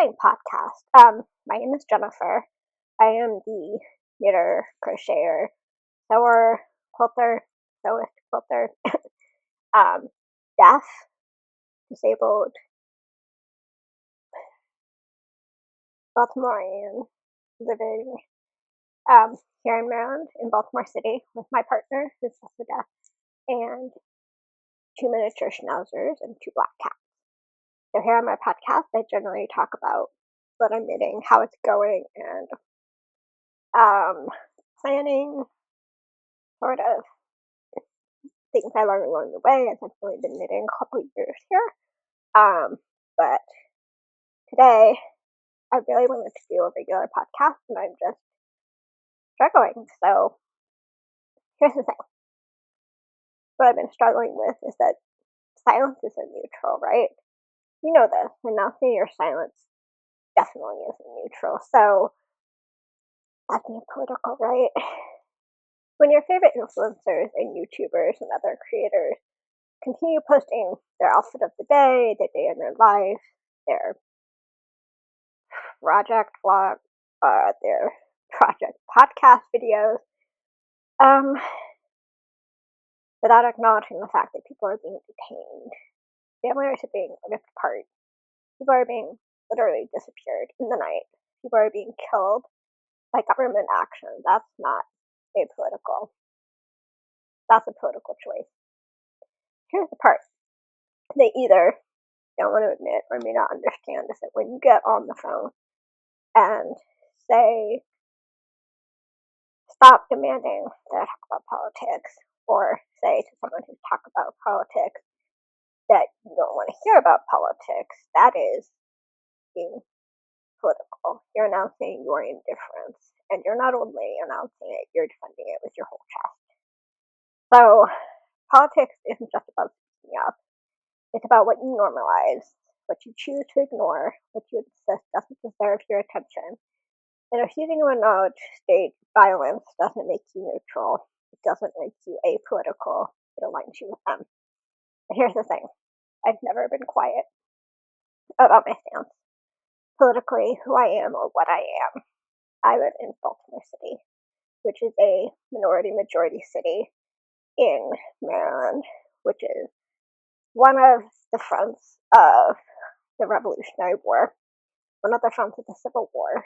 exciting podcast. My name is Jennifer. I am the knitter, crocheter, sewer, quilter, sewist, quilter, deaf, disabled, Baltimorean, living here in Maryland, in Baltimore City, with my partner, who's also deaf, and 2 miniature schnauzers and 2 black cats. So here on my podcast, I generally talk about what I'm knitting, how it's going, and planning, sort of things I learned along the way, as I've only been knitting a couple of years here. But today, I really wanted to do a regular podcast, and I'm just struggling. So here's the thing. What I've been struggling with is that silence isn't neutral, right? You know this. Announcing your silence definitely isn't neutral. So that's being political, right? When your favorite influencers and YouTubers and other creators continue posting their outfit of the day in their life, their project vlog, their project podcast videos, without acknowledging the fact that people are being detained, families are being ripped apart, people are being literally disappeared in the night, people are being killed by government action. That's not apolitical. That's a political choice. Here's the part they either don't want to admit or may not understand is that when you get on the phone and say, stop demanding that I talk about politics, or say to someone who's talk about politics that you don't want to hear about politics, that is being political. You're announcing your indifference, and you're not only announcing it, you're defending it with your whole chest. So politics isn't just about speaking up. It's about what you normalize, what you choose to ignore, what you insist doesn't deserve your attention. And refusing to acknowledge state violence doesn't make you neutral. It doesn't make you apolitical. It aligns you with them. And here's the thing. I've never been quiet about my stance. Politically, who I am or what I am. I live in Baltimore City, which is a minority-majority city in Maryland, which is one of the fronts of the Revolutionary War, one of the fronts of the Civil War.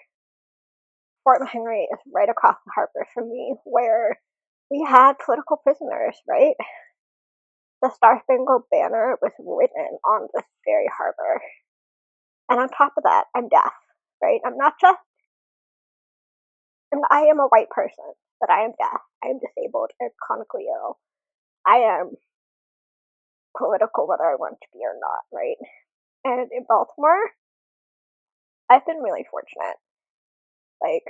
Fort McHenry is right across the harbor from me, where we had political prisoners, right? The Star Spangled Banner was written on this very harbor. And on top of that, I'm deaf, right? I am a white person, but I am deaf. I am disabled and chronically ill. I am political whether I want to be or not, right? And in Baltimore, I've been really fortunate. Like,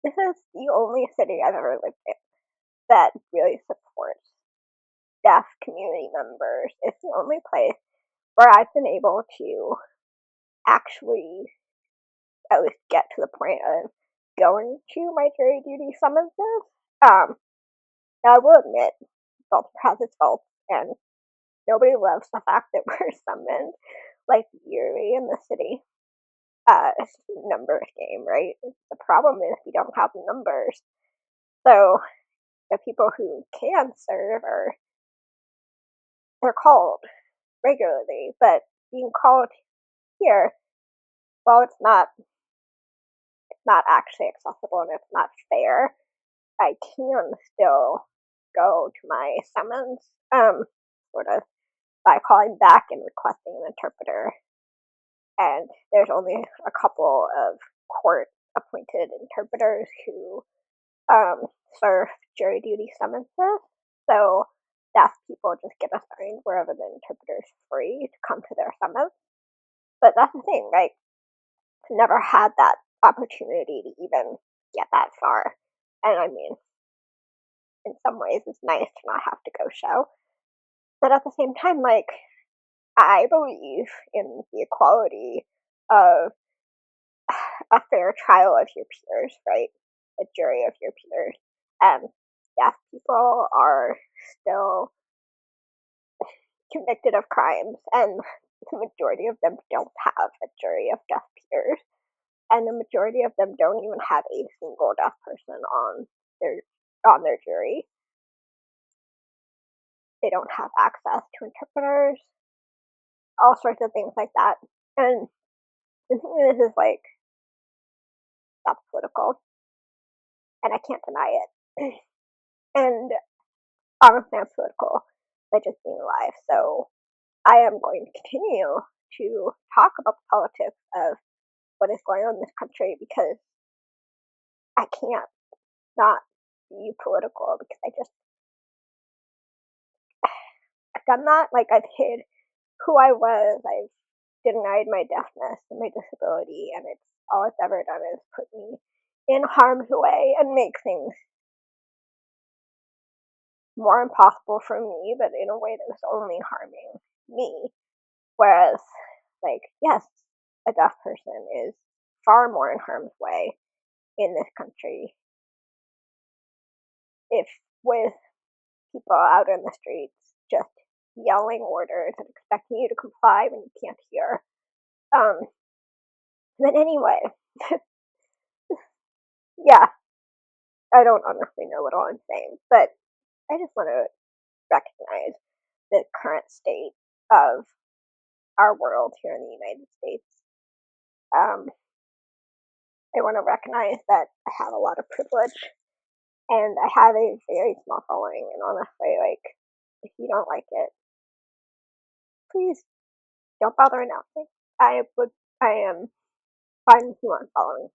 this is the only city I've ever lived in that really supports deaf community members. It's the only place where I've been able to actually at least get to the point of going to my jury duty summonses. Now I will admit, Baltimore has its faults, and nobody loves the fact that we're summoned like yearly in the city. It's just a numbers game, right? The problem is we don't have numbers. So the people who can serve they're called regularly, but being called here, well, it's not actually accessible and it's not fair. I can still go to my summons, sort of by calling back and requesting an interpreter. And there's only a couple of court-appointed interpreters who serve jury duty summonses. So deaf people just get assigned wherever the interpreter is free to come to their summons. But that's the thing, right? I've never had that opportunity to even get that far. And I mean, in some ways, it's nice to not have to go show. But at the same time, like, I believe in the equality of a fair trial of your peers, right? A jury of your peers. And deaf people are still convicted of crimes, and the majority of them don't have a jury of deaf peers, and the majority of them don't even have a single deaf person on their jury. They don't have access to interpreters, all sorts of things like that. And the thing is like, that's political, and I can't deny it. And honestly, I'm political by just being alive. So I am going to continue to talk about the politics of what is going on in this country, because I can't not be political, because I've done that. Like, I've hid who I was, I've denied my deafness and my disability, and all it's ever done is put me in harm's way and make things more impossible for me, but in a way that was only harming me. Whereas, like, yes, a deaf person is far more in harm's way in this country if with people out in the streets just yelling orders and expecting you to comply when you can't hear. But anyway, yeah, I don't honestly know what all I'm saying, but I just want to recognize the current state of our world here in the United States. I want to recognize that I have a lot of privilege, and I have a very small following, and honestly, like, if you don't like it, please don't bother announcing. I am fine if you want following.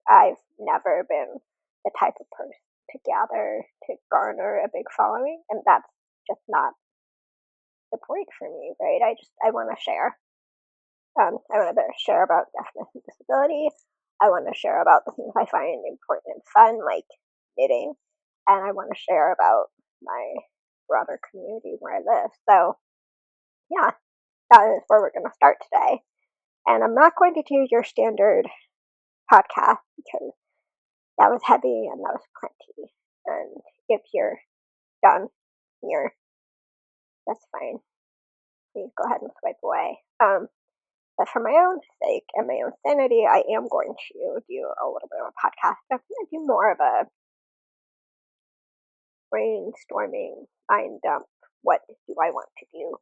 I've never been the type of person to garner a big following, and that's just not the point for me, right? I want to share. I want to share about deafness and disability. I want to share about the things I find important and fun, like knitting, and I want to share about my broader community where I live. So, yeah, that is where we're going to start today. And I'm not going to do your standard podcast, because that was heavy and that was plenty. And if you're done here, that's fine. Please go ahead and swipe away. But for my own sake and my own sanity, I am going to do a little bit of a podcast. I'm going to do more of a brainstorming, mind dump. What do I want to do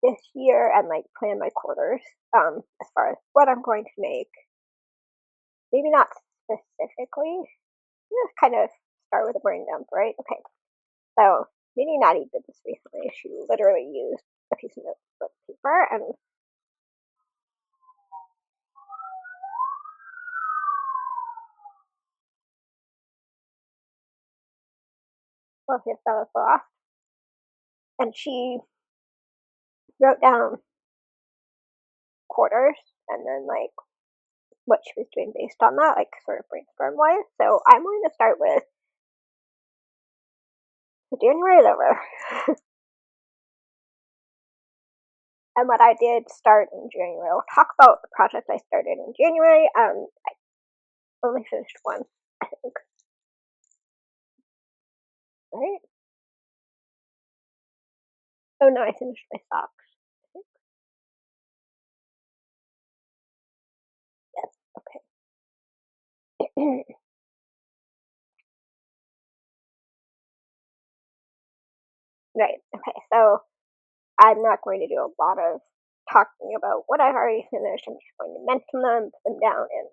this year, and like plan my quarters as far as what I'm going to make. Maybe not specifically. Just kind of start with a brain dump, right? Okay. So Knitty did this recently. She literally used a piece of notebook paper and if that was lost. And she wrote down quarters and then like what she was doing based on that, like sort of brainstorm wise. So I'm going to start with the January is over. And what I did start in January, I'll talk about the project I started in January. I only finished one, I think. Right? Oh no, I finished my socks. Yes, okay. Right, okay, so I'm not going to do a lot of talking about what I've already finished. I'm just going to mention them, put them down, and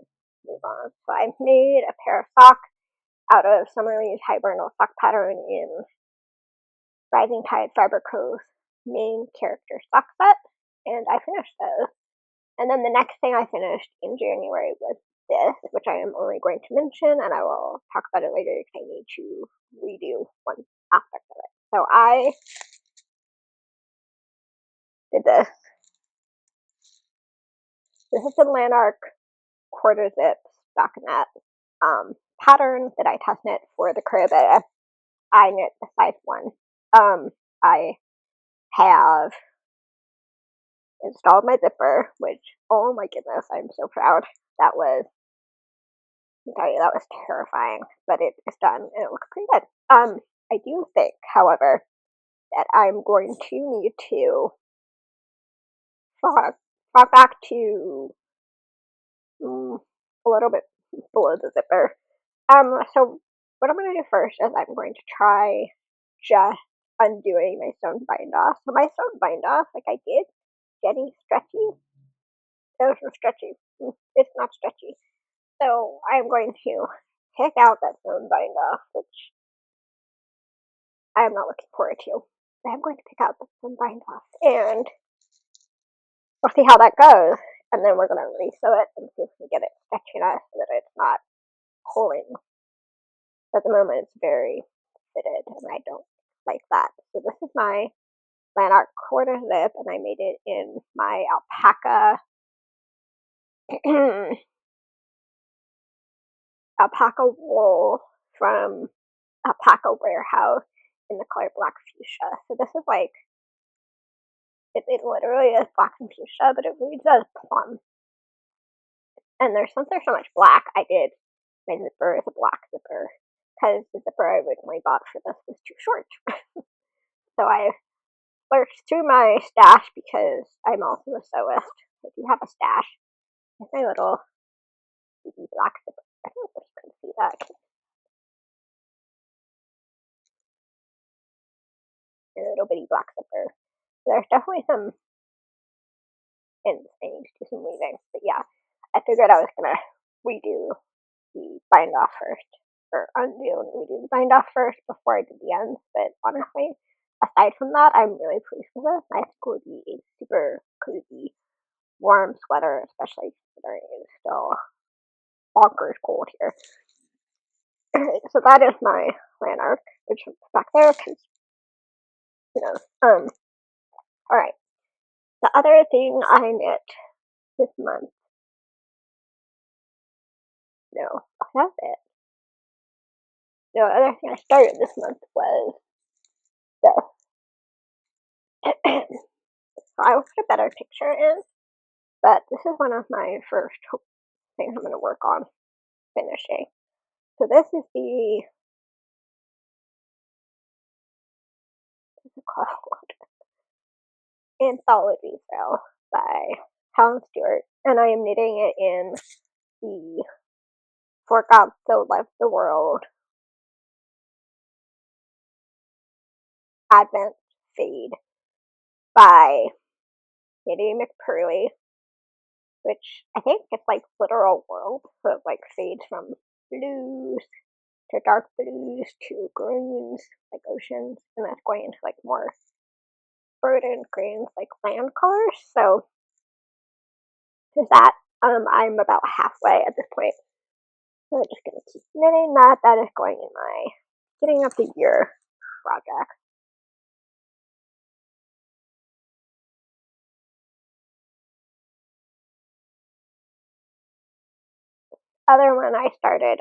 move on. So I've made a pair of socks out of Summerly's Hibernal sock pattern in Rising Tide Fiber Co's main character sock set, and I finished those. And then the next thing I finished in January was this, which I am only going to mention, and I will talk about it later because I need to redo one aspect of it. So I did this. This is the Lanark quarter zip stockinette pattern that I test knit for the Creabea. I knit the size 1. I have installed my zipper, which, oh my goodness, I'm so proud. That was, I tell you, that was terrifying, but it is done and it looks pretty good. I do think, however, that I'm going to need to frog back to a little bit below the zipper. So what I'm going to do first is I'm going to try just undoing my sewn bind off. So my sewn bind off, like I did, getting stretchy. Those were stretchy. It's not stretchy. So I'm going to take out that sewn bind off, which I'm not looking forward to. I'm going to pick out the sewn bind off, and we'll see how that goes. And then we're going to re-sew it and see if we can get it stretchy enough so that it's not pulling. At the moment, it's very fitted, and I don't like that. So this is my Lanark quarter zip, and I made it in my alpaca alpaca wool from Alpaca Warehouse in the color black fuchsia. So this is like, it literally is black and fuchsia, but it reads as plum. And since there's so much black, I did my zipper is a black zipper, because the zipper I originally bought for this was too short. So I searched through my stash, because I'm also a sewist. I do have a stash. There's my little baby black zipper. I don't know if you can see that. A little bitty black zipper. There's definitely some ends I need to do some weaving. But yeah, I figured I was gonna redo the bind off first, or undo and redo the bind off first before I did the ends. But honestly, aside from that, I'm really pleased with this. I think it would be a super cozy, warm sweater, especially considering it's still bonkers cold here. So that is my Lanark, which is back there, because who knows. Alright. The other thing I knit this month. No, that's it. The other thing I started this month was this. So I will put a better picture in, but this is one of my first things I'm going to work on finishing. So this is the, what's it called? Anthology Cell by Helen Stewart, and I am knitting it in the For God So Loved the World Advent Fade by Knitty McPurly, which I think it's like literal world, so it like fades from blues to dark blues to greens, like oceans, and that's going into like more verdant greens, like land colors. So to that, I'm about halfway at this point. So I'm just gonna keep knitting that. That is going in my beginning of the year project. Other one I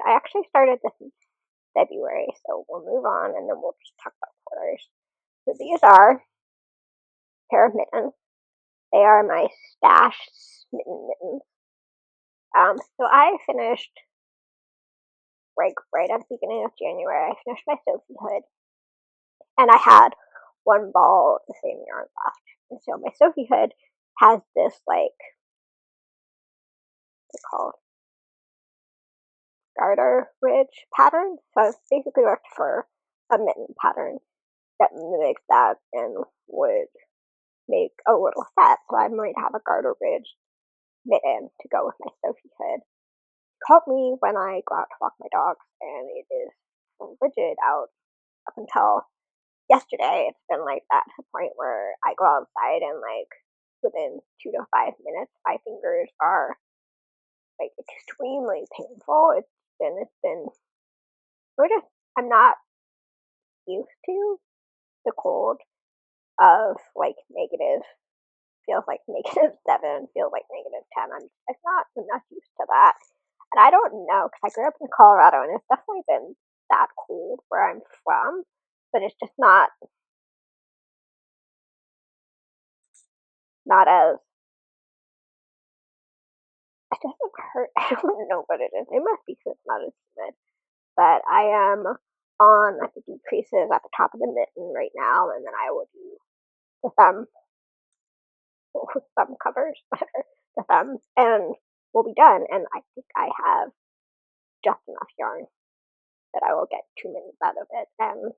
actually started this in February, so we'll move on and then we'll just talk about quarters. So these are a pair of mittens. They are my stash Smitten mittens. So I finished right at the beginning of January. I finished my Sophie hood, and I had one ball of the same yarn left. And so my Sophie hood has this like, what's it called, garter ridge pattern. So I basically looked for a mitten pattern that mimics that and would make a little set. So I might have a garter ridge mitten to go with my Sophie hood. Help me when I go out to walk my dogs, and it is rigid out up until yesterday. It's been like that to the point where I go outside and like within 2 to 5 minutes, my fingers are like extremely painful. It's been I'm not used to the cold of like negative, feels like -7, feels like -10. I'm not used to that. And I don't know, because I grew up in Colorado, and it's definitely been that cold where I'm from, but it's just not as, it doesn't hurt. I don't know what it is. It must be because it's not as humid. But I am on the decreases at the top of the mitten right now, and then I will do the thumb thumb covers, whatever, the thumbs, and we'll be done. And I think I have just enough yarn that I will get 2 minutes out of it, and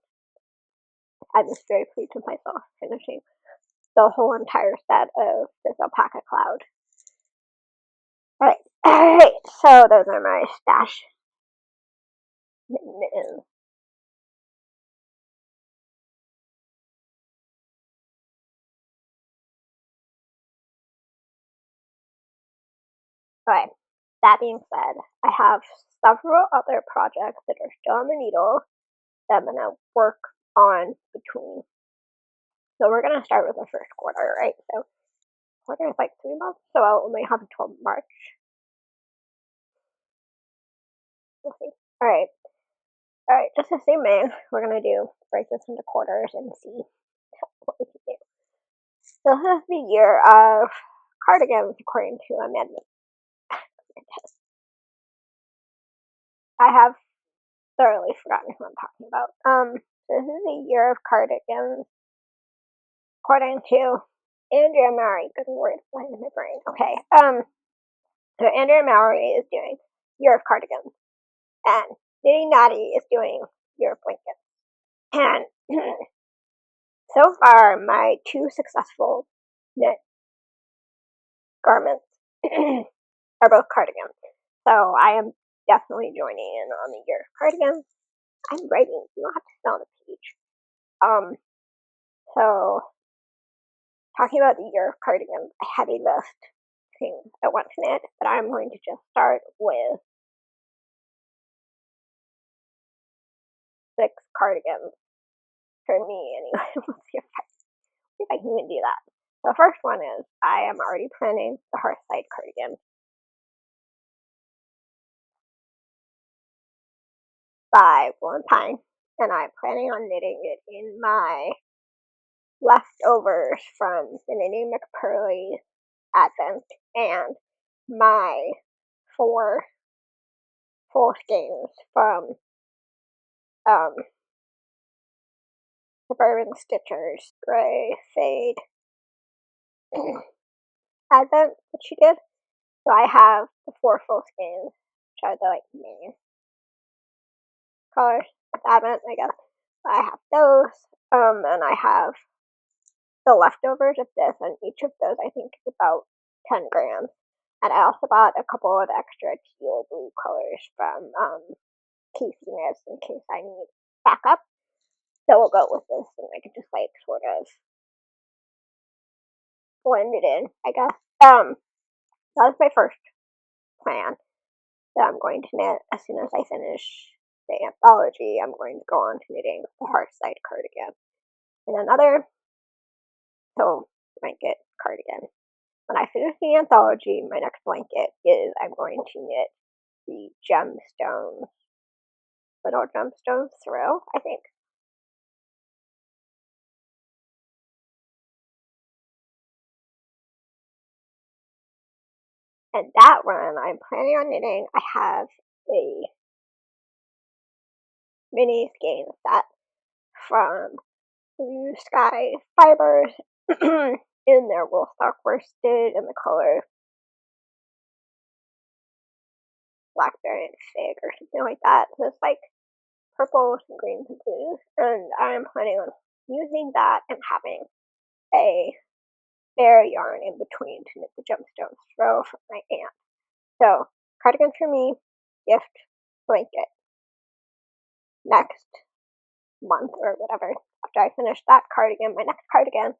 I'm just very pleased with myself finishing the whole entire set of this alpaca cloud. Alright, so those are my stash mittens. Okay, that being said, I have several other projects that are still on the needle that I'm going to work on between. So we're going to start with the first quarter, right? So quarter is like 3 months, so I'll only have until March. We'll see. Alright, just assuming we're going to break this into quarters and see what we can do. So this is the year of cardigans according to Amanda. I have thoroughly forgotten who I'm talking about. This is the year of cardigans according to Andrea Mowry. Good word, why is my brain? Okay. So Andrea Mowry is doing year of cardigans, and Knitty Natty is doing year of blankets. And so far, my 2 successful knit garments are both cardigans. So I am definitely joining in on the year of cardigans. I'm writing, you don't have to sit on the page. So talking about the year of cardigans, a heavy list thing I want to knit, but I'm going to just start with 6 cardigans for me anyway. We'll see if I can even do that. The first one is I am already planning the Hearthside cardigan by Valentine, and I'm planning on knitting it in my leftovers from the Knitty McPurly Advent and my 4 full skeins from Suburban Stitchers Gray Fade Advent that she did. So I have the 4 full skeins, which are the like main colors of Advent, I guess. I have those, and I have the leftovers of this, and each of those I think is about 10 grams. And I also bought a couple of extra teal blue colors from Casey Knits in case I need backup. So we'll go with this, and I can just like sort of blend it in, I guess. That was my first plan that I'm going to knit. As soon as I finish the anthology, I'm going to go on to knitting the Hearthside cardigan. And another blanket cardigan. When I finish the anthology, my next blanket is I'm going to knit the gemstones, little gemstones thrill, I think. And that one I'm planning on knitting. I have a mini skein set from Blue Sky Fibers in their wool stock worsted in the color blackberry and fig or something like that. So it's like purples and greens and blues, and I'm planning on using that and having a bare yarn in between to knit the gemstones throw for my aunt. So cardigan for me, gift, blanket. Next month or whatever, after I finish that cardigan, my next cardigan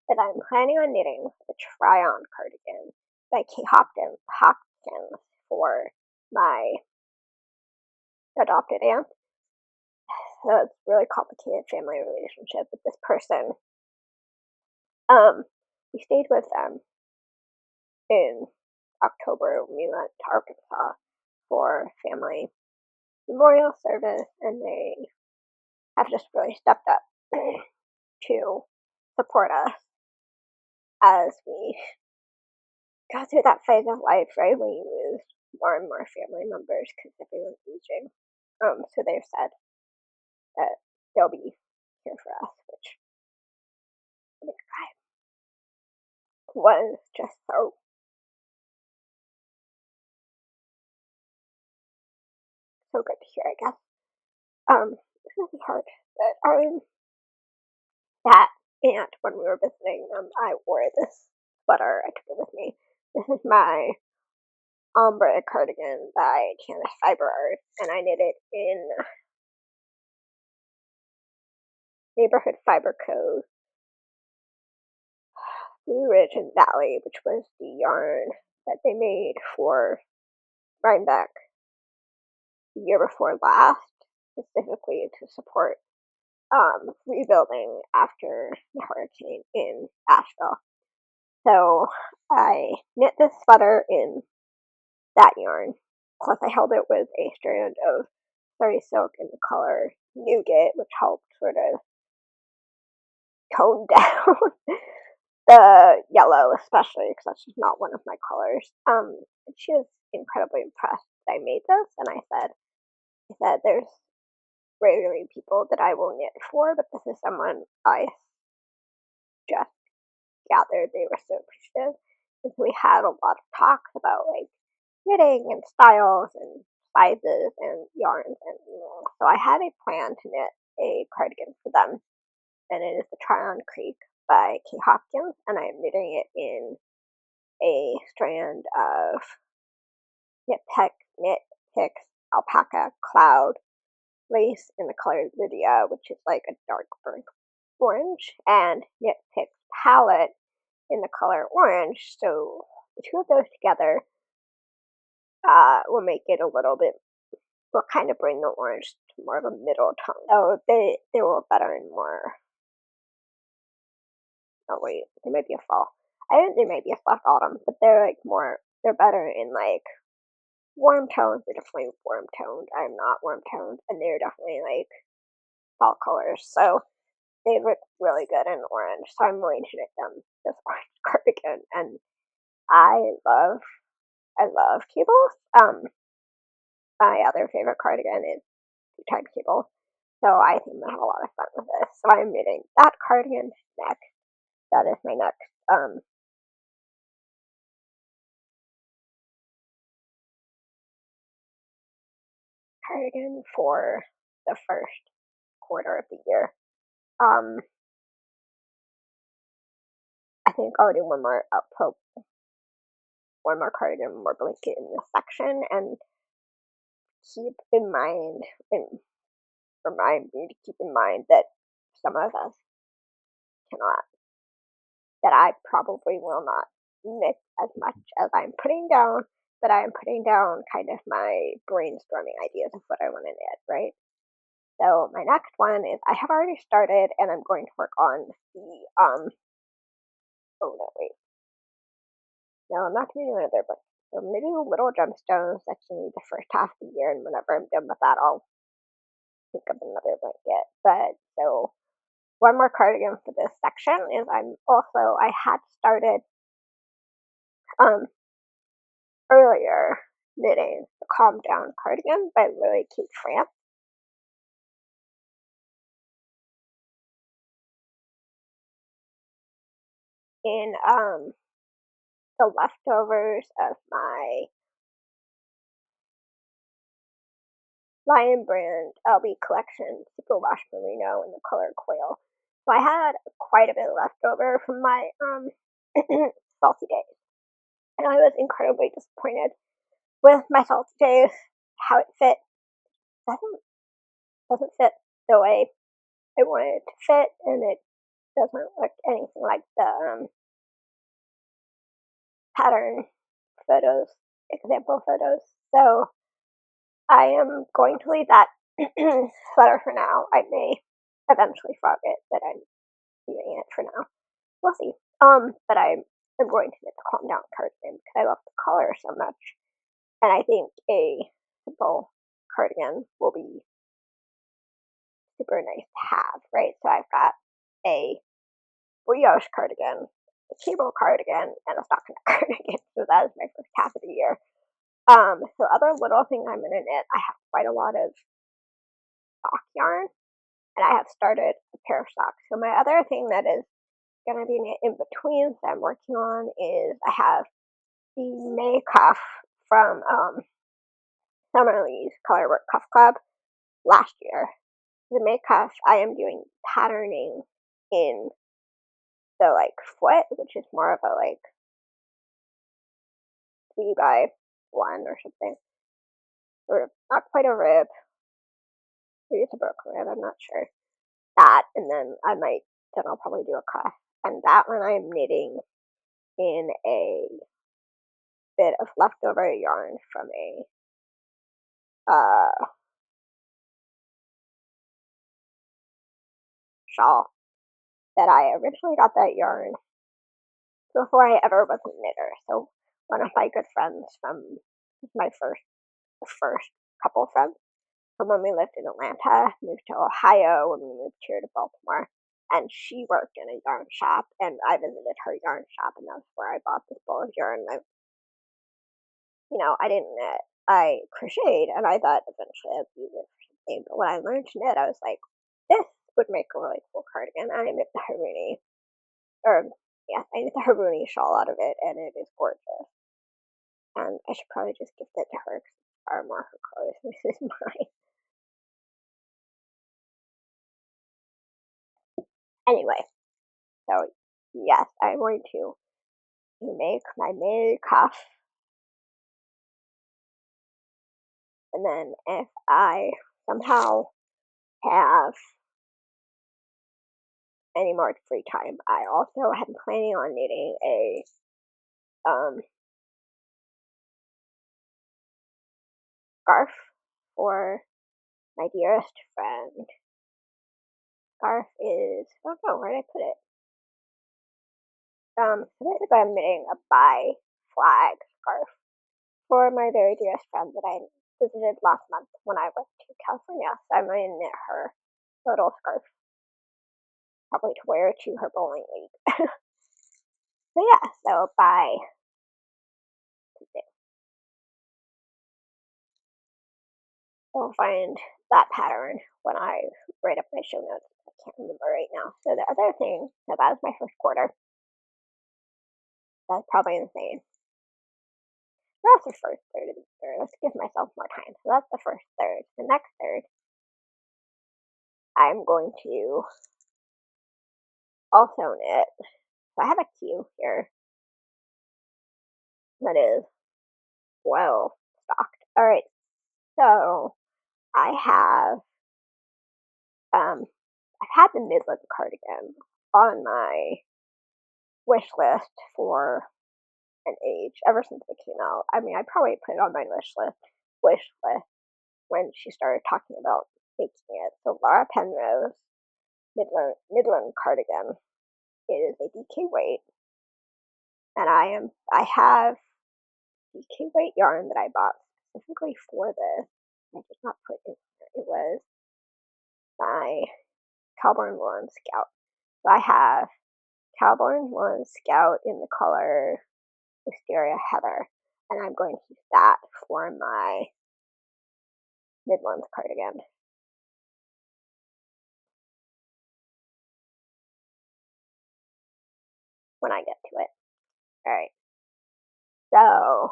that I'm planning on knitting, the try-on cardigan by Kate Hopkins for my adopted aunt. So it's a really complicated family relationship with this person. We stayed with them in October when we went to Arkansas for family memorial service, and they have just really stepped up to support us as we go through that phase of life, right, when you lose more and more family members because everyone's aging. So they've said that they'll be here for us, which I'm was just so good to hear, I guess. This is hard, but that and when we were visiting them, I wore this sweater. I took it with me. This is my ombre cardigan by Canvas Fiber Art, and I knit it in Neighborhood Fiber Co. Blue Ridge and Valley, which was the yarn that they made for Rhinebeck the year before last, specifically to support rebuilding after the hurricane in Asheville. So I knit this sweater in that yarn, plus I held it with a strand of fairy silk in the color Nougat, which helped sort of tone down the yellow, especially because that's just not one of my colors. She was incredibly impressed that I made this, and I said, there's rarely people that I will knit for, but this is someone I just gathered. They were so appreciative. And so we had a lot of talks about like knitting and styles and sizes and yarns, and so I had a plan to knit a cardigan for them, and it is the Tryon Creek by Kay Hopkins, and I'm knitting it in a strand of Knit Picks Alpaca Cloud lace in the color Lydia, which is like a dark burnt orange, and Knit Picks Palette in the color orange. So the two of those together will make it a little bit, will kind of bring the orange to more of a middle tone. So they were better and more, oh wait, they might be a fall. I think they might be a soft autumn, but they're like more, they're better in like warm tones. They're definitely warm toned. I'm not warm toned, and they're definitely like fall colors. So they look really good in orange. So I'm going to knit them this orange cardigan, and I love cables. My other favorite cardigan is two-time cable. So I think I'm gonna have a lot of fun with this. So I'm knitting that cardigan next. That is my next cardigan for the first quarter of the year. I think I'll do one more one more cardigan, one more blanket in this section, and keep in mind, and remind me to keep in mind that some of us cannot, that I probably will not knit as much as I'm putting down, but I am putting down kind of my brainstorming ideas of what I want to knit, right? So my next one is I have already started, and I'm going to work on the oh no, wait. No, I'm not going to do another, but I'm going to do little gemstones. That's going to be the first half of the year, and whenever I'm done with that, I'll think of another blanket. But so one more cardigan for this section is I had started earlier knitting the Calm Down Cardigan by Lily Kate France. In the leftovers of my Lion Brand LB collection Superwash Merino in the color Quail. So I had quite a bit left over from my salty days, and I was incredibly disappointed with my salty days. How it fit doesn't fit the way I wanted it to fit, and it doesn't look anything like the pattern photos, example photos. So I am going to leave that sweater for now. I may eventually frog it, but I'm leaving it for now. We'll see. But I'm going to knit the Calm Down cardigan because I love the color so much, and I think a simple cardigan will be super nice to have, right? So I've got a brioche cardigan, a cable cardigan, and a stockinette cardigan. So that is my first half of the year. So other little thing I'm gonna knit, I have quite a lot of sock yarn, and I have started a pair of socks. So my other thing that is going to be in between that I'm working on is I have the May cuff from Summerly's Colorwork Cuff Club last year. The May cuff, I am doing patterning in the like foot, which is more of a like 3x1 or something, or not quite a rib. Maybe it's a broken rib. I'm not sure. That, and then I'll probably do a cuff, and that one I'm knitting in a bit of leftover yarn from a shawl that I originally got that yarn before I ever was a knitter. So one of my good friends from the first couple of friends from when we lived in Atlanta moved to Ohio when we moved here to Baltimore, and she worked in a yarn shop, and I visited her yarn shop, and that's where I bought this ball of yarn. I didn't knit. I crocheted, and I thought eventually I'd use it for something. But when I learned to knit, I was like, this would make a really cool cardigan. And I knit the Hibernal, I knit the Hibernal shawl out of it, and it is gorgeous. And I should probably just gift it to her because it's far more her clothes. This is mine. Anyway, so yes, I'm going to make my May cuff. And then if I somehow have any more free time, I also am planning on knitting a scarf for my dearest friend. Scarf is, I don't know, where did I put it? So basically I'm knitting a bi-flag scarf for my very dearest friend that I visited last month when I went to California. So I'm going to knit her little scarf, probably to wear to her bowling league. So yeah, so bye. I'll find that pattern when I write up my show notes. I can't remember right now. So the other thing, that was my first quarter. That's probably insane. That's the first third of the third. Let's give myself more time. So that's the first third. The next third, I'm going to also knit. So I have a queue here that is well stocked. All right. So I have I've had the Midland cardigan on my wish list for an age ever since it came out. I mean, I probably put it on my wish list when she started talking about making it. So Laura Penrose Midland cardigan. It is a DK weight, and I have DK weight yarn that I bought specifically for this. I did not put in here. It was my Cowborn Woolen Scout. So I have Cowborn Woolen Scout in the color Wisteria Heather, and I'm going to use that for my Midlands cardigan. When I get to it. Alright. So,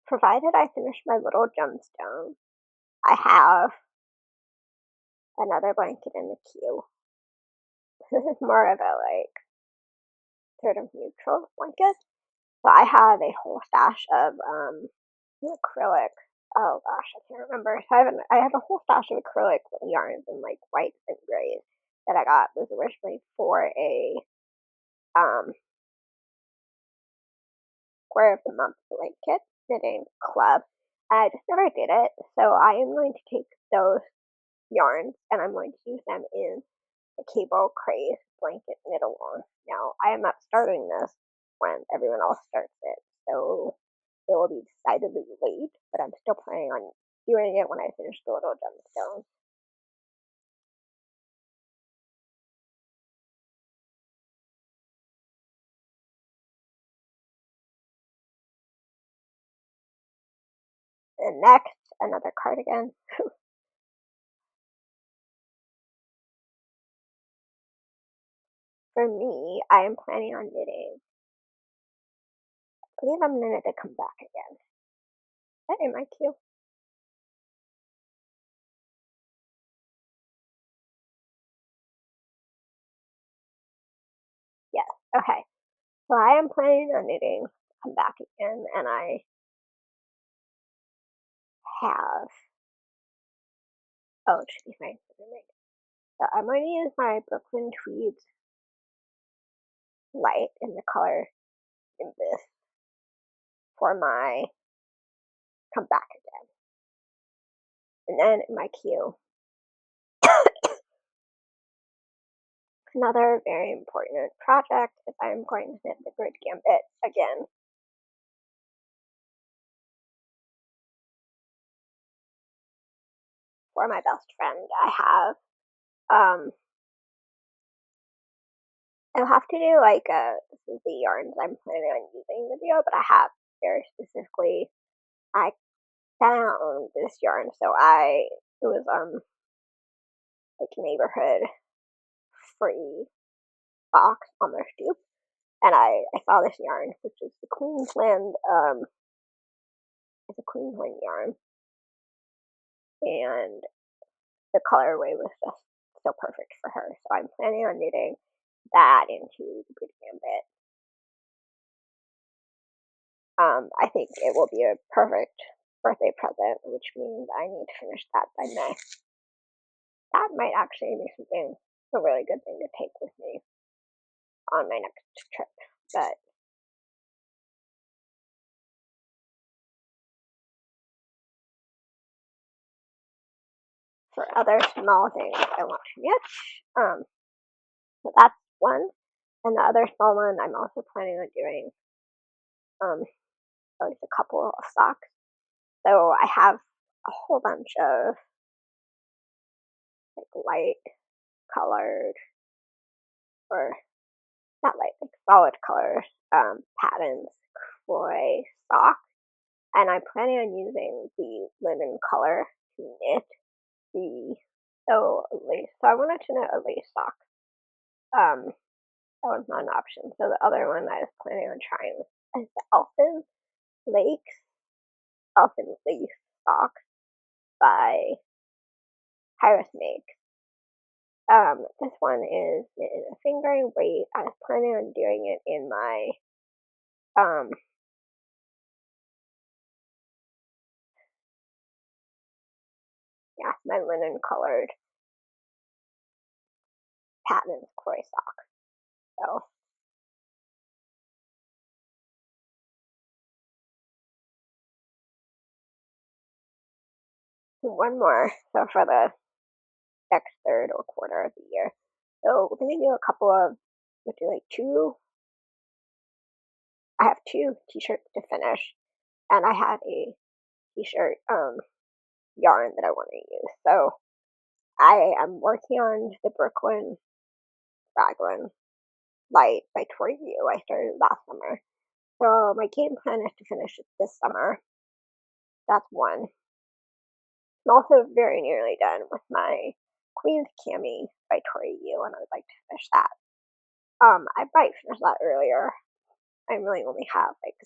provided I finish my little gemstone, I have another blanket in the queue. This is more of a sort of neutral blanket. So I have a whole stash of acrylic. Oh gosh, I can't remember. So I have a whole stash of acrylic yarns in whites and grays that I got. Was originally for a Square of the Month blanket knitting club. I just never did it, so I am going to take those yarns and I'm going to use them in the cable craze blanket knit along. Now, I am not starting this when everyone else starts it, so it will be decidedly late, but I'm still planning on doing it when I finish the little gemstones. And next, another cardigan. for me, I am planning on knitting. I believe I'm gonna need to come back again. Is that in my queue? Yes. Okay. So I am planning on knitting come back again, and I have. Oh, it should be fine. So I'm going to use my Brooklyn Tweeds light in the color in this for my come back again. And then in my queue, another very important project is I'm going to knit the Grid Gambit again. For my best friend, I'll have to do like this is the yarns I'm planning on using video, but I have very specifically I found this yarn, so it was like neighborhood free box on their stoop, and I saw this yarn, which is the Queensland it's a Queensland yarn, and the colorway was just so perfect for her. So I'm planning on knitting that into the Grid Gambit. I think it will be a perfect birthday present, which means I need to finish that by May. That might actually be something, a really good thing to take with me on my next trip. But for other small things I want to knit, so that's one. And the other small one I'm also planning on doing at least a couple of socks. So I have a whole bunch of like light colored or not light, like solid colors, patterns, Croy socks, and I'm planning on using the linen color to knit the lace. So I wanted to knit a lace sock. That was not an option. So the other one I was planning on trying is the Elfin Lace Socks by Iris Make. This one is in a fingering weight. I was planning on doing it in my my linen colored patent Croy sock. So one more. So for the next third or quarter of the year. So we're gonna do a couple of I have two t-shirts to finish, and I have a t-shirt yarn that I want to use. So I am working on the Brooklyn Raglan Light by Tori View. I started last summer. So my game plan is to finish it this summer. That's one. I'm also very nearly done with my Queen's Cami by Tori View, and I would like to finish that. I might finish that earlier. I really only have like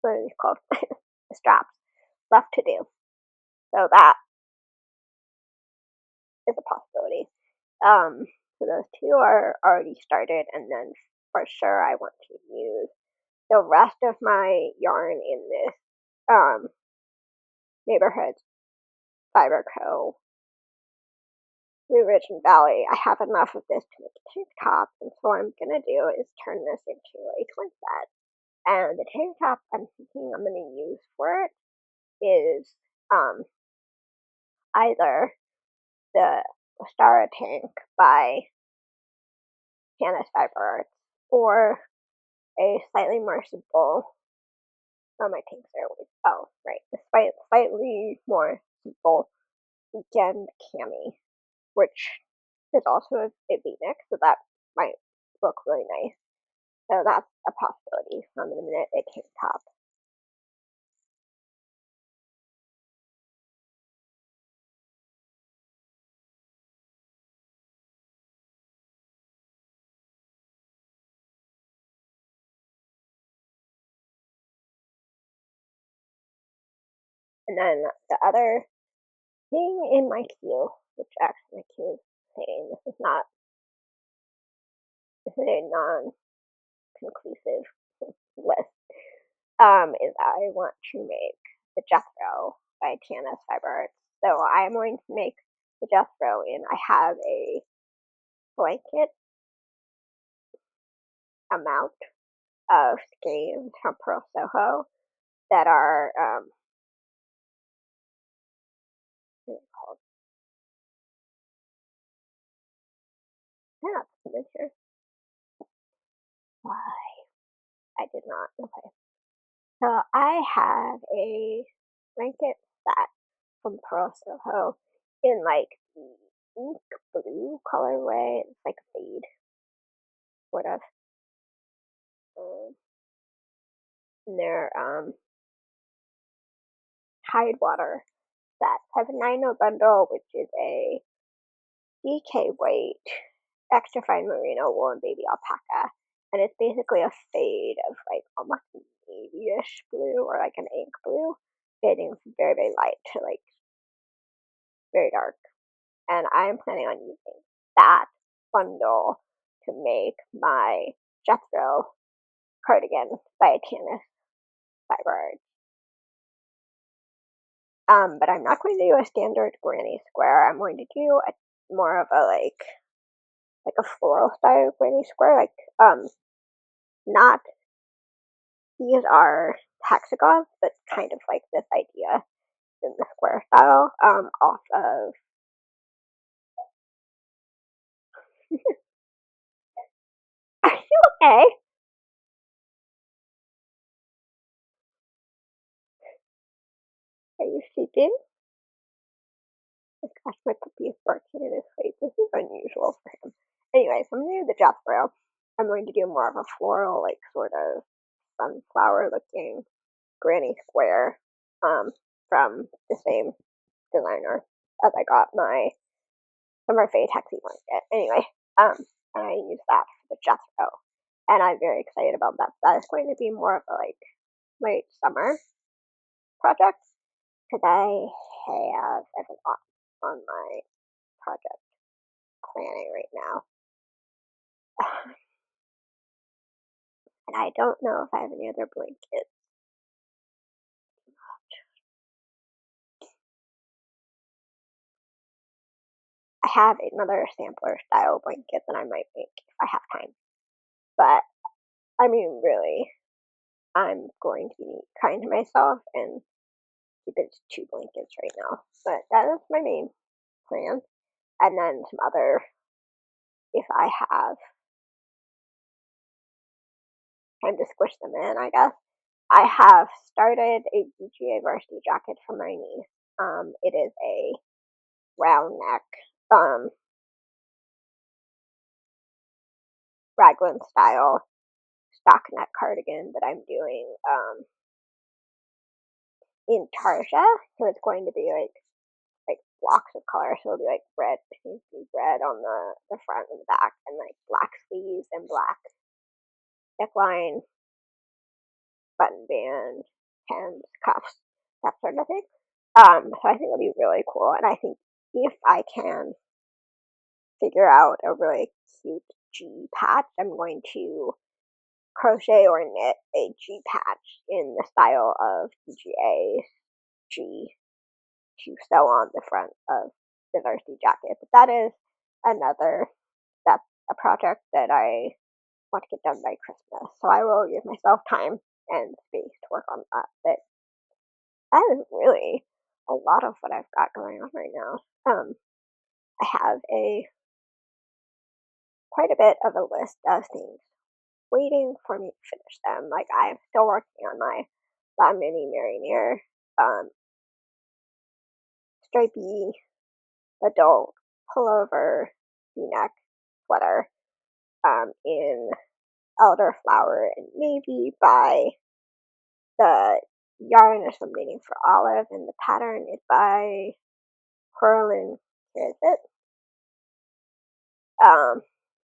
what are these called? The straps left to do. So that is a possibility. So those two are already started, and then for sure I want to use the rest of my yarn in this neighborhood fiber co. Blue Ridge and Valley. I have enough of this to make a tank top, and so what I'm gonna do is turn this into a twin set. And the tank top I'm thinking I'm gonna use for it is either the Ostara tank by Hannah's Fiber Arts or a slightly more simple. Oh, my tanks are always. Oh, right. A slightly more simple weekend cami, which is also a V-neck, so that might look really nice. So that's a possibility. I'm gonna knit a tank top. And then the other thing in my queue, which actually my queue is saying this is a non-conclusive list, is I want to make the Jethro by TNS Fiber Arts. So I'm going to make the Jethro, and I have a blanket amount of skeins from Pearl Soho that are what are they called? Yeah, it's here. Why? I did not. Okay. So I have a blanket set from Pearl Soho in like the ink blue colorway. It's like fade, sort of. And they're Tidewater set. I have a 9/0 bundle, which is a DK weight, extra fine merino wool and baby alpaca. And it's basically a fade of like almost navy-ish blue or like an ink blue, fading from very, very light to like very dark. And I'm planning on using that bundle to make my Jethro cardigan by TNS Fiber. But I'm not going to do a standard granny square. I'm going to do more of a like a floral style granny square. Not these are hexagons, but kind of like this idea in the square style. Off of are you okay? Are you sleeping? Oh gosh, my puppy is barking in his sleep. This is unusual for him. Anyways, I'm gonna do the Jethro. I'm going to do more of a floral, like sort of sunflower looking granny square from the same designer as I got my Summer Fade Hexy blanket. Anyway, and I use that for the Jethro. And I'm very excited about that. That is going to be more of a like late summer project because I have a lot on my project planning right now. And I don't know if I have any other blankets. I have another sampler style blanket that I might make if I have time. But I mean, really, I'm going to be kind to myself and keep it to 2 blankets right now. But that is my main plan. And then some other, if I have time to squish them in, I guess. I have started a UGA Varsity Jacket for my niece. It is a round neck, raglan style stockinette cardigan that I'm doing in tarja. So it's going to be like blocks of color. So it'll be like red, pinky red on the front and the back, and like black sleeves and black neckline, button band, hems, cuffs, that sort of thing. So I think it'll be really cool. And I think if I can figure out a really cute G patch, I'm going to crochet or knit a G patch in the style of UGA G to sew on the front of the varsity jacket. But that is that's a project that I want to get done by Christmas. So I will give myself time and space to work on that. But that is really a lot of what I've got going on right now. I have quite a bit of a list of things waiting for me to finish them. Like I'm still working on my La Mini Mariniere stripy adult pullover V-neck sweater in elderflower and navy by the yarn is from Knitting for Olive and the pattern is by Quail. Here is it.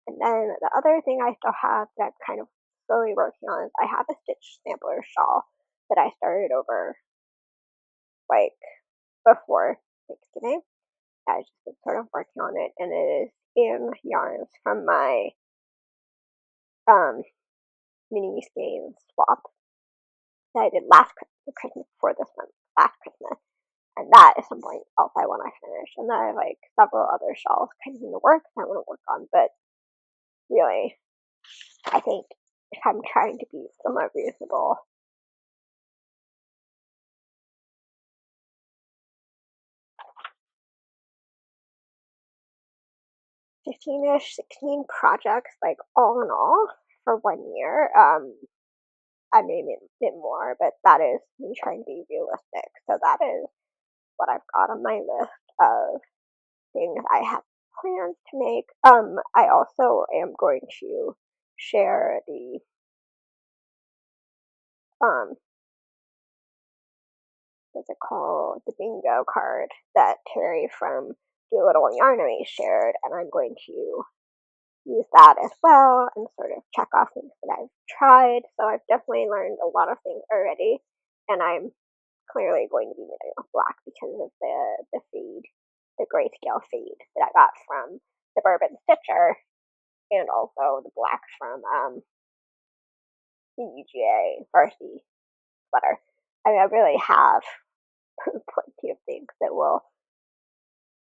And then the other thing I still have that I'm kind of slowly working on is I have a stitch sampler shawl that I started over like before Thanksgiving. I've just been sort of working on it, and it is in yarns from my mini skein swap that I did last Christmas before this one, last Christmas. And that is something else I want to finish. And then I have like several other shawls kind of in the works I want to work on. But really, I think if I'm trying to be somewhat reasonable, 15-ish, 16 projects, like all in all, for 1 year. I may a bit more, but that is me trying to be realistic. So that is what I've got on my list of things I have plans to make. I also am going to share the what's it called, the bingo card that Terry from Do Little Yarnery shared, and I'm going to use that as well and sort of check off things that I've tried. So I've definitely learned a lot of things already, and I'm clearly going to be knitting with black because of the fade, the grayscale fade that I got from the Bourbon Stitcher, and also the black from the UGA Varsity sweater. I mean, I really have plenty of things that will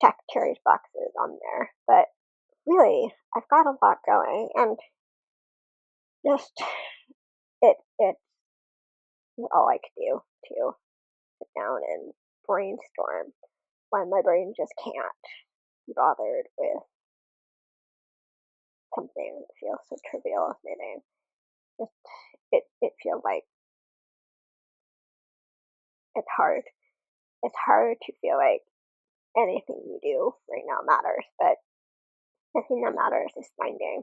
check Terry's boxes on there, but really, I've got a lot going, and just it's all I could do to sit down and brainstorm when my brain just can't be bothered with something that feels so trivial as knitting. Just it feels like it's hard. It's hard to feel like anything you do right now matters, but the thing that matters is finding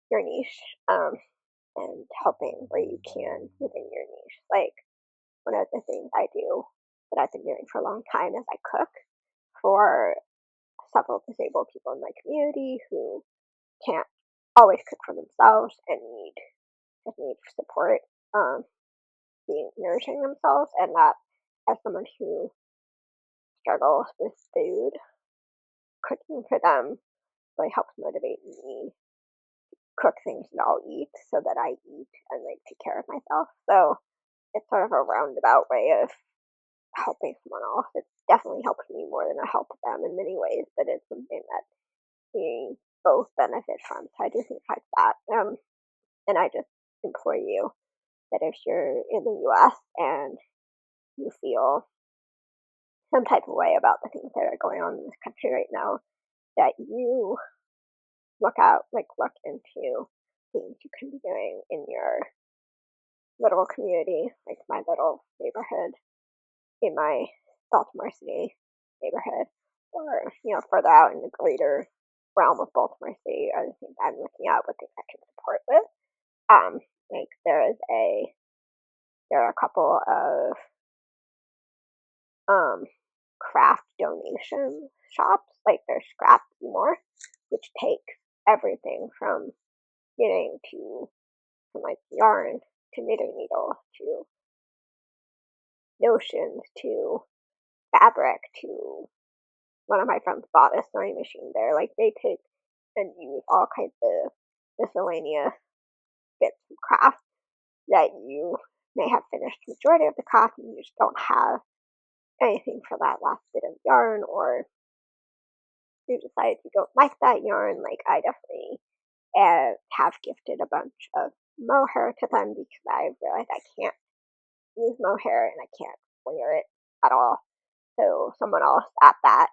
your niche, and helping where you can within your niche. Like, one of the things I do that I've been doing for a long time is I cook for several disabled people in my community who can't always cook for themselves and need support, being nourishing themselves, and that as someone who struggles with food, cooking for them really helps motivate me cook things that I'll eat so that I eat and like take care of myself. So it's sort of a roundabout way of helping someone else. It's definitely helped me more than I help them in many ways, but it's something that we both benefit from. So I do things like that. And I just implore you that if you're in the US and you feel some type of way about the things that are going on in this country right now, that you look into things you can be doing in your little community, like my little neighborhood, in my Baltimore City neighborhood, or further out in the greater realm of Baltimore City, are the things I'm looking at, what things I can support with. Like there are a couple of craft donation shops, like there's Scrap More, which take everything from knitting from like yarn to knitting needles to notions to fabric to one of my friends bought a sewing machine there. Like, they take and use all kinds of miscellaneous bits of craft that you may have finished the majority of the craft and you just don't have anything for that last bit of yarn, or you decide you don't like that yarn. Like, I definitely have gifted a bunch of mohair to them because I realized I can't use mohair and I can't wear it at all. So someone else at that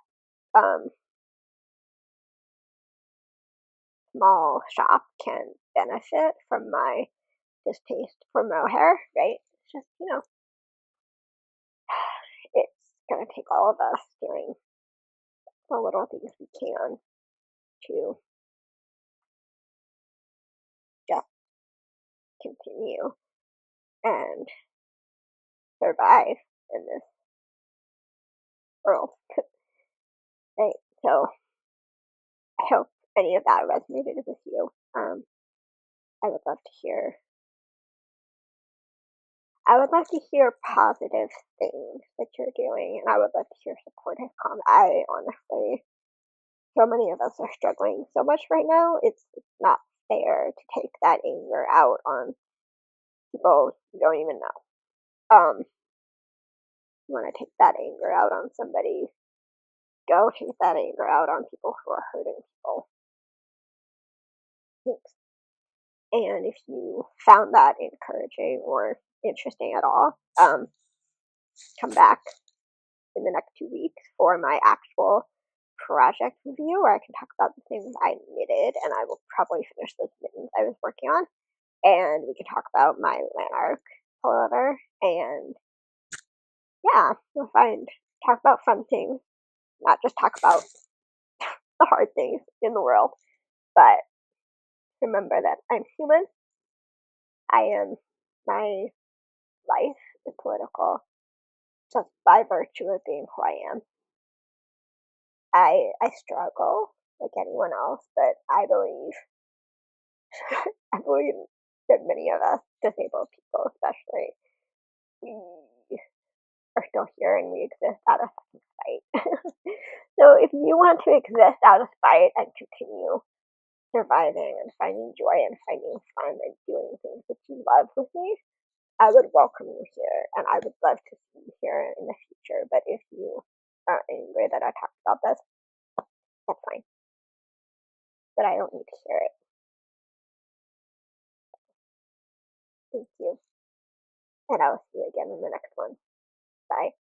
small shop can benefit from my distaste for mohair, right? It's just, it's going to take all of us doing the little things we can to just continue and survive in this world. Right? So I hope any of that resonated with you. I would love to hear I would love to hear positive things that you're doing, and I would love to hear supportive comments. I honestly, so many of us are struggling so much right now. It's not fair to take that anger out on people you don't even know. You want to take that anger out on somebody, go take that anger out on people who are hurting people. Thanks. And if you found that encouraging or interesting at all, come back in the next 2 weeks for my actual project review where I can talk about the things I knitted, and I will probably finish those mittens I was working on. And we can talk about my Lanark pullover, and yeah, you'll talk about fun things, not just talk about the hard things in the world, but remember that I'm human. My life is political just by virtue of being who I am. I struggle like anyone else, but I believe I believe that many of us disabled people, especially, we are still here and we exist out of spite. So if you want to exist out of spite and continue surviving and finding joy and finding fun and doing things that you love with me, I would welcome you here, and I would love to see you here in the future. But if you are angry that I talked about this, that's fine. But I don't need to hear it. Thank you. And I'll see you again in the next one. Bye.